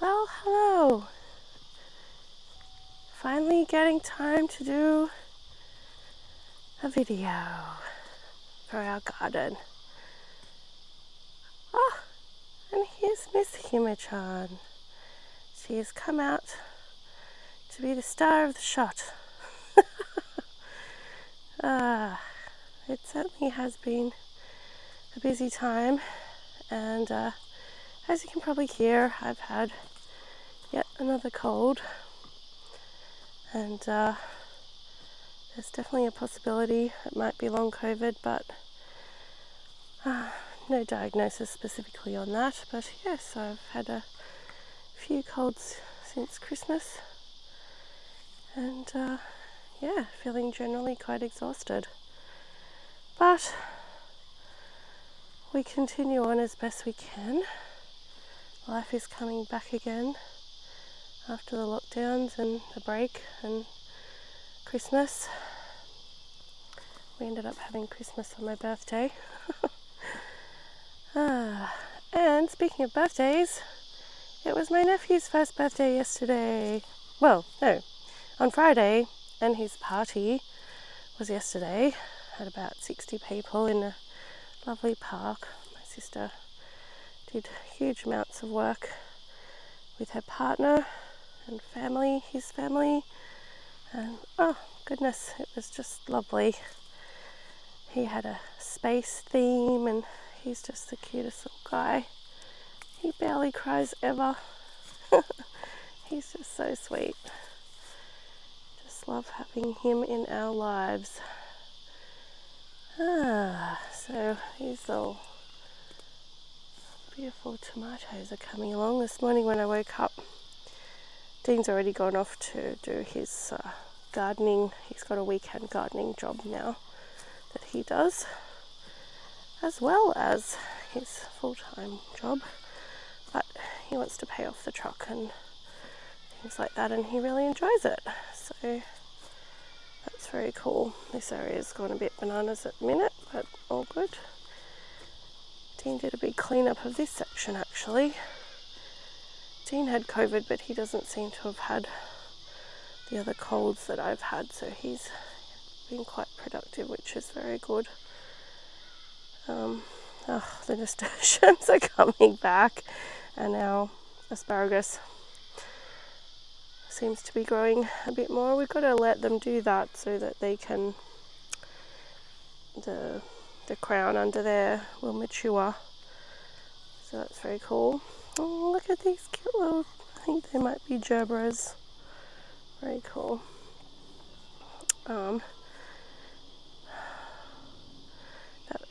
Well, hello. Finally getting time to do a video for our garden. Oh, and here's Miss Himachan. She has come out to be the star of the shot. It certainly has been a busy time, and as you can probably hear, I've had yet another cold, and there's definitely a possibility it might be long COVID, but no diagnosis specifically on that. But yes, I've had a few colds since Christmas, and yeah, feeling generally quite exhausted. But we continue on as best we can. Life is coming back again after the lockdowns and the break and Christmas. We ended up having Christmas on my birthday. And speaking of birthdays, it was my nephew's first birthday yesterday. Well, no, on Friday, and his party was yesterday. Had about 60 people in a lovely park. My sister did huge amounts of work with her partner and family, his family, and oh goodness, it was just lovely. He had a space theme, and he's just the cutest little guy. He barely cries ever. He's just so sweet. Just love having him in our lives. So these little beautiful tomatoes are coming along. This morning when I woke up, Dean's already gone off to do his gardening. He's got a weekend gardening job now that he does, as well as his full-time job, but he wants to pay off the truck and things like that, and he really enjoys it, so that's very cool. This area's gone a bit bananas at the minute, but all good. Dean did a big clean-up of this section actually. Dean had COVID, but he doesn't seem to have had the other colds that I've had, so he's been quite productive, which is very good. The nasturtiums are coming back, and our asparagus seems to be growing a bit more. We've got to let them do that so that they can, the crown under there will mature. So that's very cool. Oh, look at these cute little, I think they might be gerberas. Very cool. That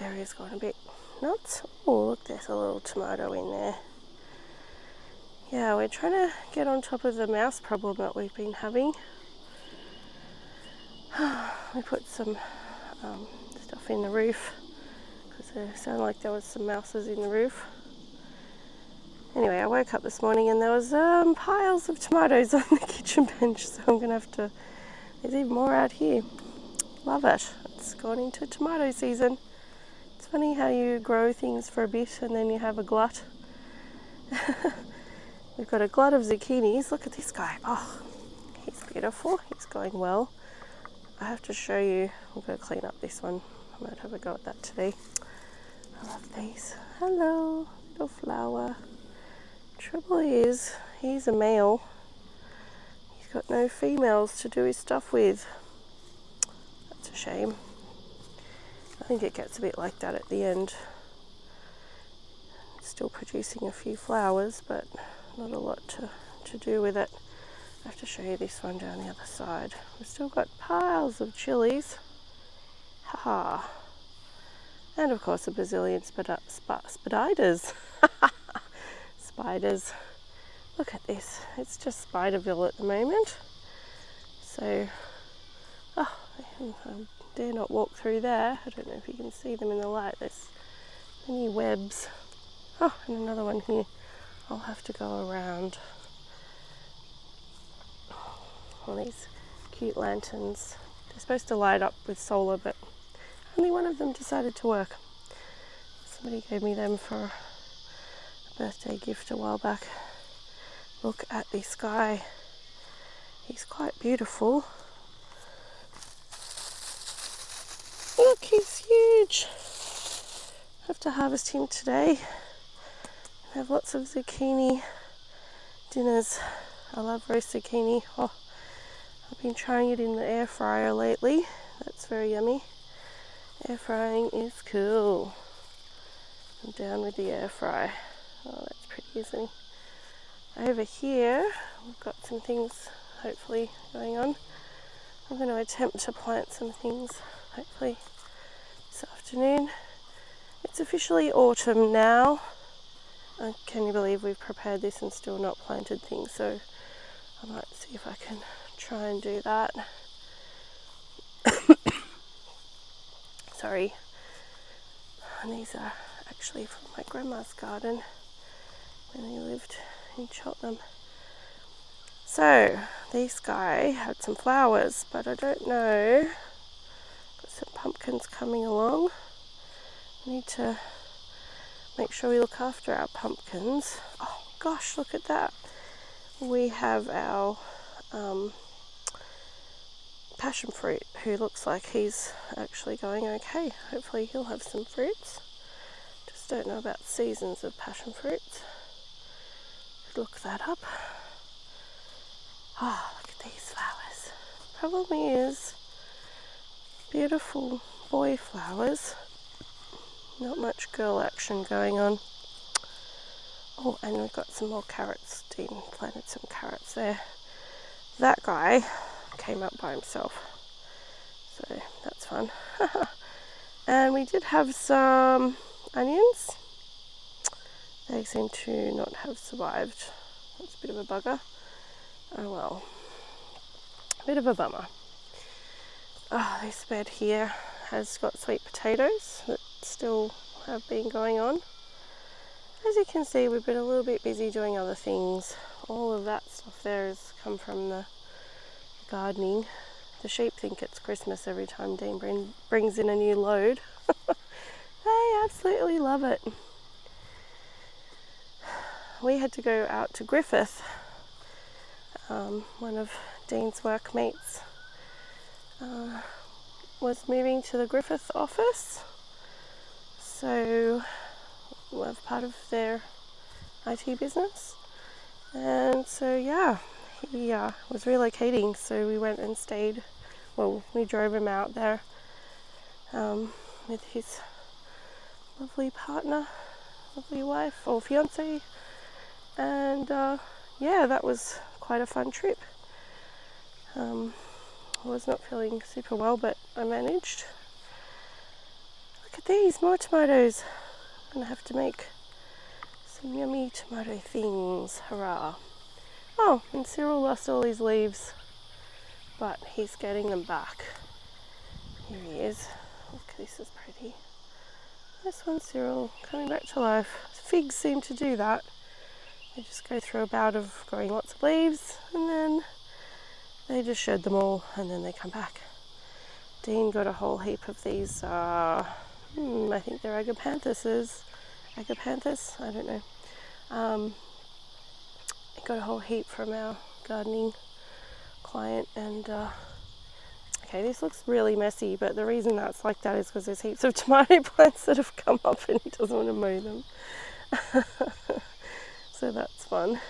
area's gone a bit nuts. Oh, look, there's a little tomato in there. Yeah, we're trying to get on top of the mouse problem that we've been having. We put some stuff in the roof because it sounded like there was some mouses in the roof. Anyway, I woke up this morning and there was piles of tomatoes on the kitchen bench, so I'm going to have to, there's even more out here. Love it. It's gone into tomato season. It's funny how you grow things for a bit and then you have a glut. We've got a glut of zucchinis. Look at this guy. Oh, he's beautiful. He's going well. I have to show you. I'm going to clean up this one. I might have a go at that today. I love these. Hello, little flower. Trouble is, he's a male. He's got no females to do his stuff with. That's a shame. I think it gets a bit like that at the end. It's still producing a few flowers, but not a lot to do with it. I have to show you this one down the other side. We've still got piles of chilies. Haha. And of course a bazillion spiders. Spiders. Look at this. It's just Spiderville at the moment. So, I dare not walk through there. I don't know if you can see them in the light. There's many webs. Oh, and another one here. I'll have to go around. All these cute lanterns. They're supposed to light up with solar, but only one of them decided to work. Somebody gave me them for a birthday gift a while back. look at this guy. He's quite beautiful. Look, he's huge. I have to harvest him today. I have lots of zucchini dinners. I love roast zucchini. Oh, I've been trying it in the air fryer lately. That's very yummy. Air frying is cool. I'm down with the air fry. Oh, that's pretty, isn't it? Over here, we've got some things hopefully going on. I'm going to attempt to plant some things hopefully this afternoon. It's officially autumn now. Can you believe we've prepared this and still not planted things? So I might see if I can try and do that. Sorry. And these are actually from my grandma's garden when we lived in Cheltenham. So this guy had some flowers, but I don't know. Got some pumpkins coming along. We need to make sure we look after our pumpkins. Oh gosh, look at that. We have our passion fruit, who looks like he's actually going okay. Hopefully he'll have some fruits. Just don't know about seasons of passion fruits. Look that up. Oh, look at these flowers. Problem is, beautiful boy flowers. Not much girl action going on. Oh, and we've got some more carrots. Dean planted some carrots there. That guy came up by himself, so that's fun. And we did have some onions. They seem to not have survived. That's a bit of a bugger. Oh well, a bit of a bummer. Oh, this bed here has got sweet potatoes that still have been going on. As you can see, we've been a little bit busy doing other things. All of that stuff there has come from the gardening. The sheep think it's Christmas every time Dean brings in a new load. They absolutely love it. We had to go out to Griffith. One of Dean's workmates was moving to the Griffith office, so we're part of their IT business, and so yeah, he was relocating, so we went and stayed. Well, we drove him out there with his lovely partner, lovely wife or fiance, and yeah, that was quite a fun trip. I was not feeling super well, but I managed. Look at these, more tomatoes. I'm gonna have to make some yummy tomato things. Hurrah. Oh, and Cyril lost all his leaves, but he's getting them back. Here he is. Look, this is pretty. This one, Cyril, coming back to life. Figs seem to do that. They just go through a bout of growing lots of leaves, and then they just shed them all, and then they come back. Dean got a whole heap of these, I think they're agapanthus, I don't know. He got a whole heap from our gardening client, and okay, this looks really messy, but the reason that's like that is because there's heaps of tomato plants that have come up and he doesn't want to mow them. So that's fun.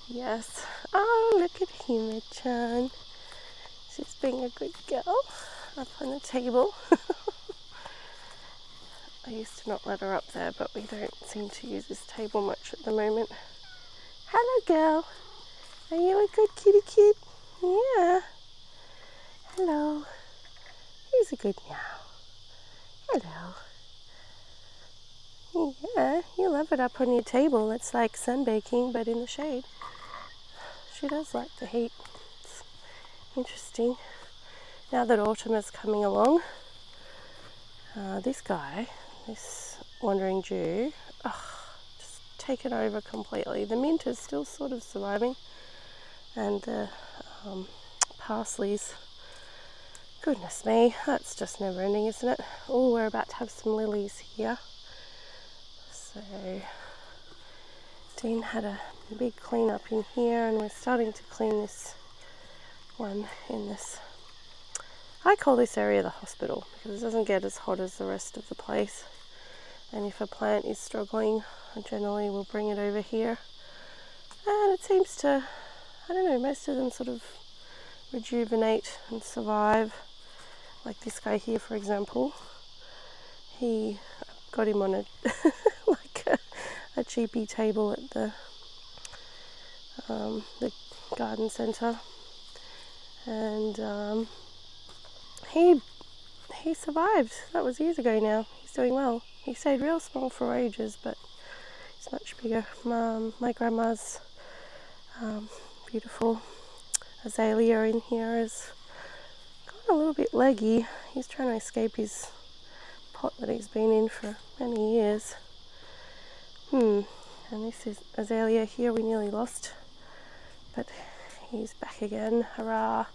Yes. Oh, look at him, Chan. She's being a good girl up on the table. I used to not let her up there, but we don't seem to use this table much at the moment. Hello, girl. Are you a good kitty kid? Yeah. Hello. He's a good meow. Hello. Yeah, you love it up on your table. It's like sunbaking, but in the shade. She does like the heat. It's interesting. Now that autumn is coming along, this guy, this wandering Jew, just taken over completely. The mint is still sort of surviving, and the parsleys. Goodness me, that's just never ending, isn't it? Oh, we're about to have some lilies here. So Dean had a a big clean up in here, and we're starting to clean this one in this. I call this area the hospital because it doesn't get as hot as the rest of the place. And if a plant is struggling, I generally will bring it over here. And it seems to, I don't know, most of them sort of rejuvenate and survive. Like this guy here, for example. He got him on a a cheapy table at the garden centre, and he survived. That was years ago now. He's doing well. He stayed real small for ages, but he's much bigger. My grandma's beautiful azalea in here has got a little bit leggy. He's trying to escape his pot that he's been in for many years. And this is azalea here we nearly lost, but he's back again. Hurrah!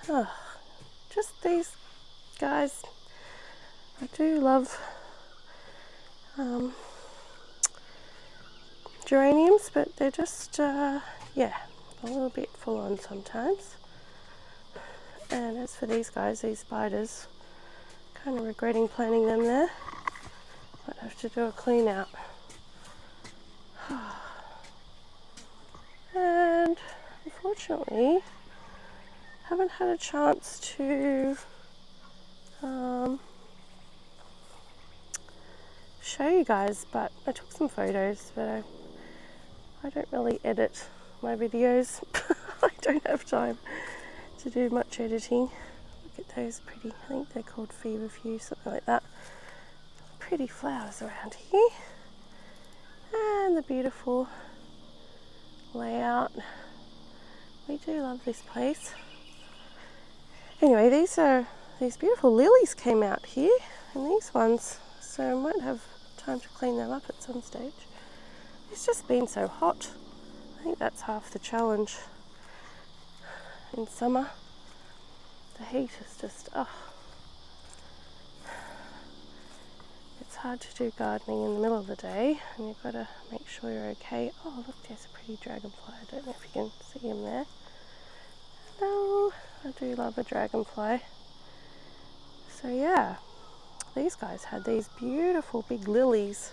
Oh, just these guys. I do love geraniums, but they're just a little bit full on sometimes. And as for these guys, these spiders, kind of regretting planting them there. Might have to do a clean out. And unfortunately, haven't had a chance to show you guys, but I took some photos, but I don't really edit my videos. I don't have time to do much editing. Look at those pretty, I think they're called feverfew, something like that. Pretty flowers around here. And the beautiful layout. We do love this place. Anyway, these beautiful lilies came out here, and these ones, so I might have time to clean them up at some stage. It's just been so hot. I think that's half the challenge in summer. The heat is just, it's hard to do gardening in the middle of the day, and you've got to make sure you're okay. Oh, look, there's a pretty dragonfly. I don't know if you can see him there. Hello, I do love a dragonfly. So yeah, these guys had these beautiful big lilies,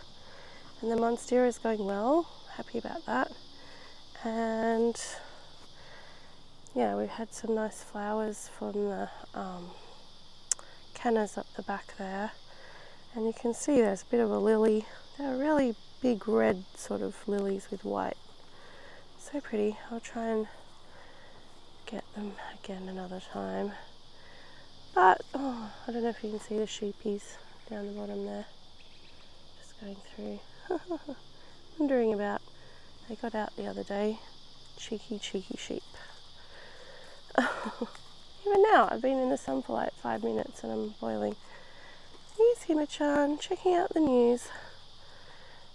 and the monstera is going well. Happy about that. And yeah, we had some nice flowers from the cannas up the back there, and you can see there's a bit of a lily. They're really big red sort of lilies with white. So pretty. I'll try and get them again another time. But I don't know if you can see the sheepies down the bottom there, just going through. Wondering about, they got out the other day. Cheeky sheep. Even now, I've been in the sun for like 5 minutes and I'm boiling. Here's Hima-chan checking out the news.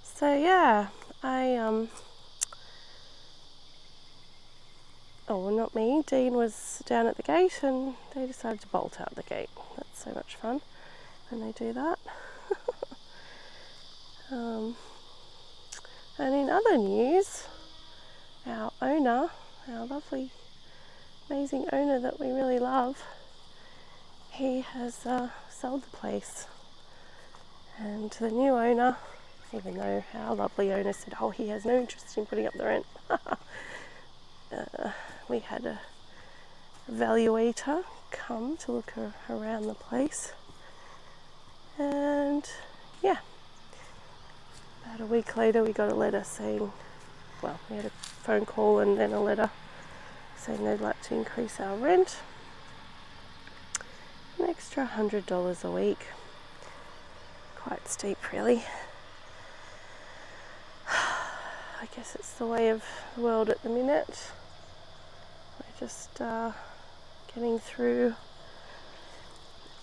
So yeah, not me. Dean was down at the gate and they decided to bolt out the gate. That's so much fun when they do that. And in other news, our owner, our lovely, amazing owner that we really love, he has sold the place. And the new owner, even though our lovely owner said, he has no interest in putting up the rent, we had a evaluator come to look around the place, and yeah, about a week later we got a letter saying, we had a phone call and then a letter saying they'd like to increase our rent an extra $100 a week. Quite steep, really. I guess it's the way of the world at the minute. We're just getting through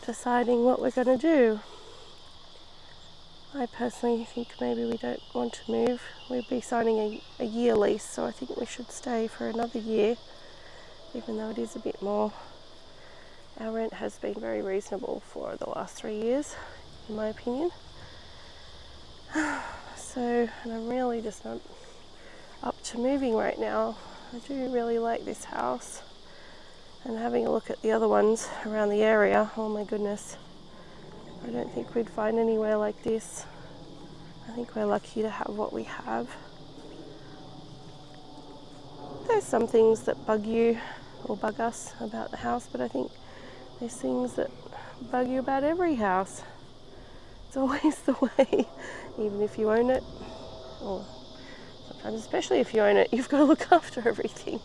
deciding what we're going to do. I personally think maybe we don't want to move. We'll be signing a year lease, so I think we should stay for another year, even though it is a bit more. Our rent has been very reasonable for the last 3 years, in my opinion. So, and I'm really just not up to moving right now. I do really like this house, and having a look at the other ones around the area, oh my goodness, I don't think we'd find anywhere like this. I think we're lucky to have what we have. There's some things that bug you or bug us about the house, but I think there's things that bug you about every house. It's always the way, even if you own it, or sometimes especially if you own it, you've got to look after everything.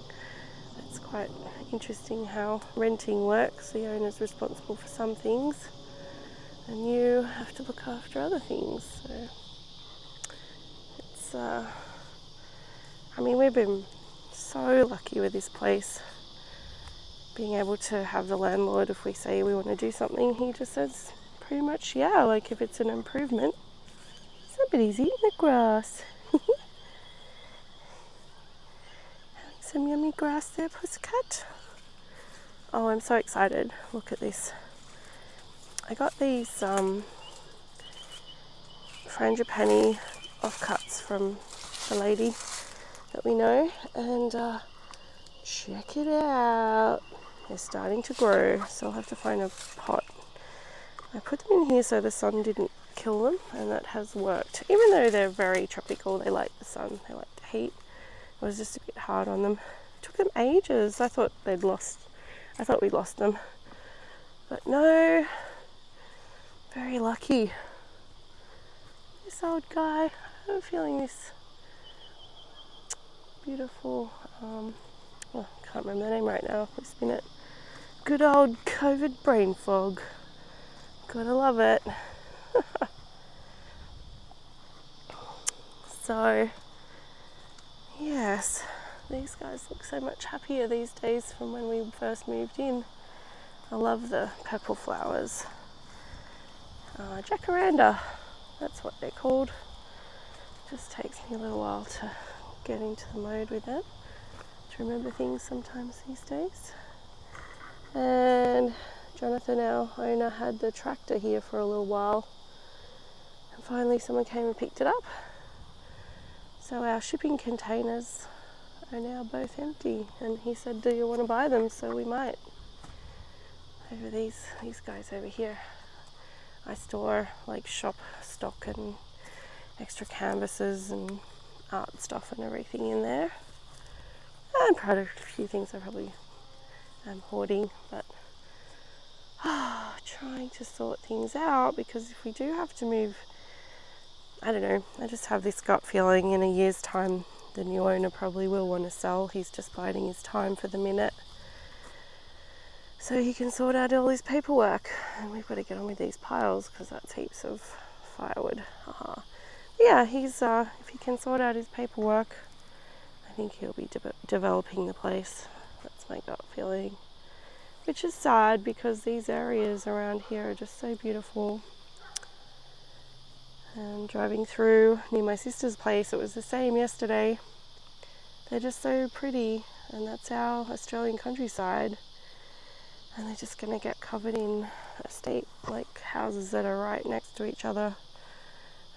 It's quite interesting how renting works. The owner's responsible for some things and you have to look after other things. So it's, I mean, we've been so lucky with this place, being able to have the landlord, if we say we want to do something, he just says pretty much yeah, like if it's an improvement. Somebody's eating the grass. Some yummy grass there, pussycat. Oh, I'm so excited. Look at this. I got these frangipani offcuts from the lady that we know, and check it out. They're starting to grow, so I'll have to find a pot. I put them in here so the sun didn't kill them, and that has worked. Even though they're very tropical, they like the sun, they like the heat. It was just a bit hard on them. It took them ages. I thought we'd lost them. But no, very lucky. This old guy, I'm feeling this beautiful, well, I can't remember the name right now, this minute. Good old COVID brain fog. Gotta love it. So, yes, these guys look so much happier these days from when we first moved in. I love the purple flowers. Jacaranda, that's what they're called. Just takes me a little while to get into the mode with it, to remember things sometimes these days. And Jonathan, our owner, had the tractor here for a little while, and finally someone came and picked it up. So our shipping containers are now both empty, and he said, do you want to buy them? So we might. Over these guys over here, I store like shop stock and extra canvases and art stuff and everything in there. I'm proud of a few things I probably am hoarding, but trying to sort things out, because if we do have to move, I don't know, I just have this gut feeling in a year's time the new owner probably will want to sell. He's just biding his time for the minute so he can sort out all his paperwork, and we've got to get on with these piles because that's heaps of firewood. Yeah, he's if he can sort out his paperwork, I think he'll be developing the place. That's my gut feeling, which is sad because these areas around here are just so beautiful. And driving through near my sister's place, it was the same yesterday. They're just so pretty, and that's our Australian countryside. And they're just going to get covered in estate, like houses that are right next to each other.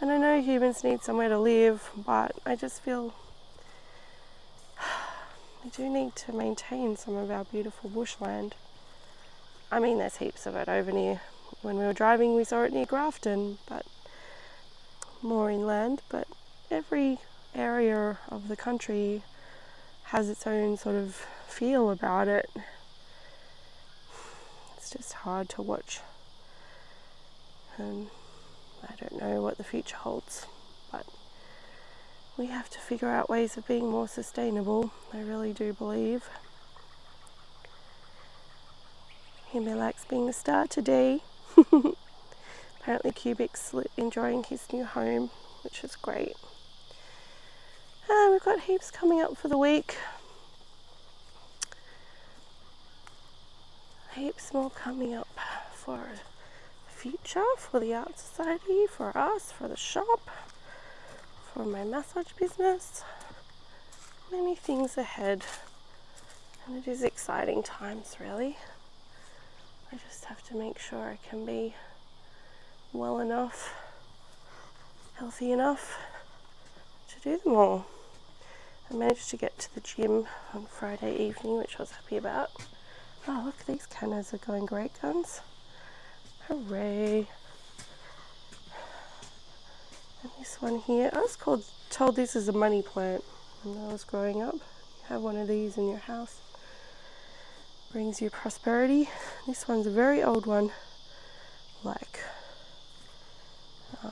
And I know humans need somewhere to live, but I just feel we do need to maintain some of our beautiful bushland. I mean, there's heaps of it over near, when we were driving we saw it near Grafton, but more inland. But every area of the country has its own sort of feel about it. It's just hard to watch, and I don't know what the future holds, but we have to figure out ways of being more sustainable. I really do believe. He likes being the star today. Apparently Cubic's enjoying his new home, which is great. We've got heaps coming up for the week. Heaps more coming up for the future, for the Art Society, for us, for the shop, for my massage business. Many things ahead, and it is exciting times, really. I just have to make sure I can be well enough, healthy enough, do them all. I managed to get to the gym on Friday evening, which I was happy about. Oh, look, these cannas are going great guns. Hooray. And this one here, I was told this is a money plant when I was growing up. You have one of these in your house. Brings you prosperity. This one's a very old one, like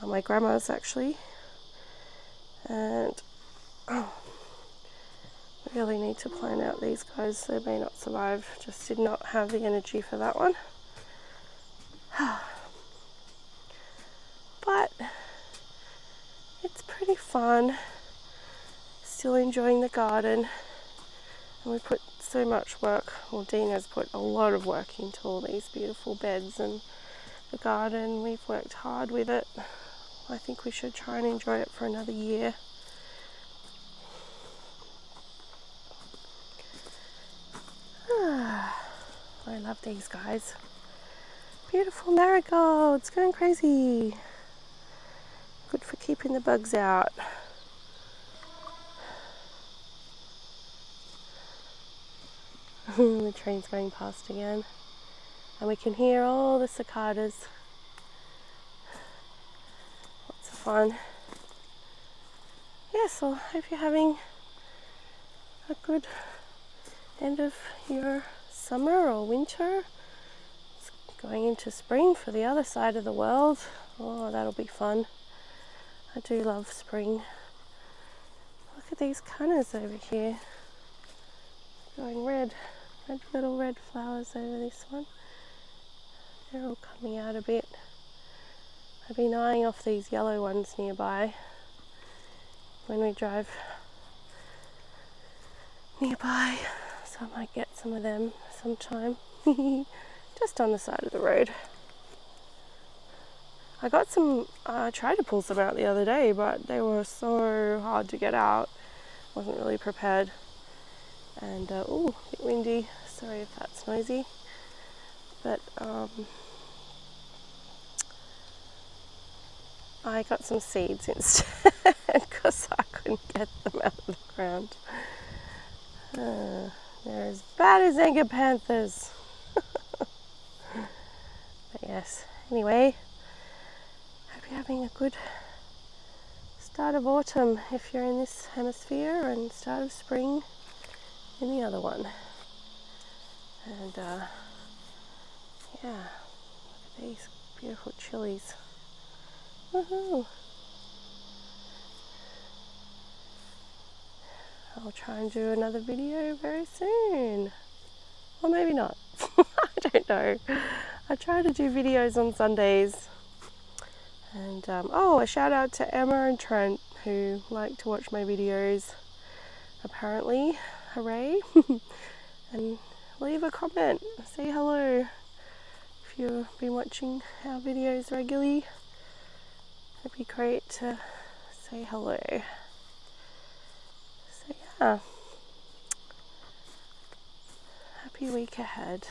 my grandma's actually. And really need to plan out these guys. They may not survive. Just did not have the energy for that one. But it's pretty fun. Still enjoying the garden. And we put so much work, well, Dean has put a lot of work into all these beautiful beds and the garden. We've worked hard with it. I think we should try and enjoy it for another year. I love these guys. Beautiful marigolds, going crazy. Good for keeping the bugs out. The train's going past again. And we can hear all the cicadas. Lots of fun. Yeah, so I hope you're having a good end of your summer or winter. It's going into spring for the other side of the world. Oh, that'll be fun. I do love spring. Look at these cannas over here. Going red. Little red flowers over this one. They're all coming out a bit. I've been eyeing off these yellow ones nearby when we drive nearby, so I might get some of them sometime. Just on the side of the road. I got some, I tried to pull some out the other day, but they were so hard to get out. Wasn't really prepared. And oh, a bit windy. Sorry if that's noisy. But I got some seeds instead because I couldn't get them out of the ground. They're as bad as panthers. But yes, anyway, hope you're having a good start of autumn if you're in this hemisphere, and start of spring in the other one. And yeah, look at these beautiful chilies. Woohoo! I'll try and do another video very soon. Or maybe not. I don't know. I try to do videos on Sundays. And oh, a shout out to Emma and Trent who like to watch my videos. Apparently. Hooray. And leave a comment. Say hello. If you've been watching our videos regularly, it'd be great to say hello. So yeah, happy week ahead.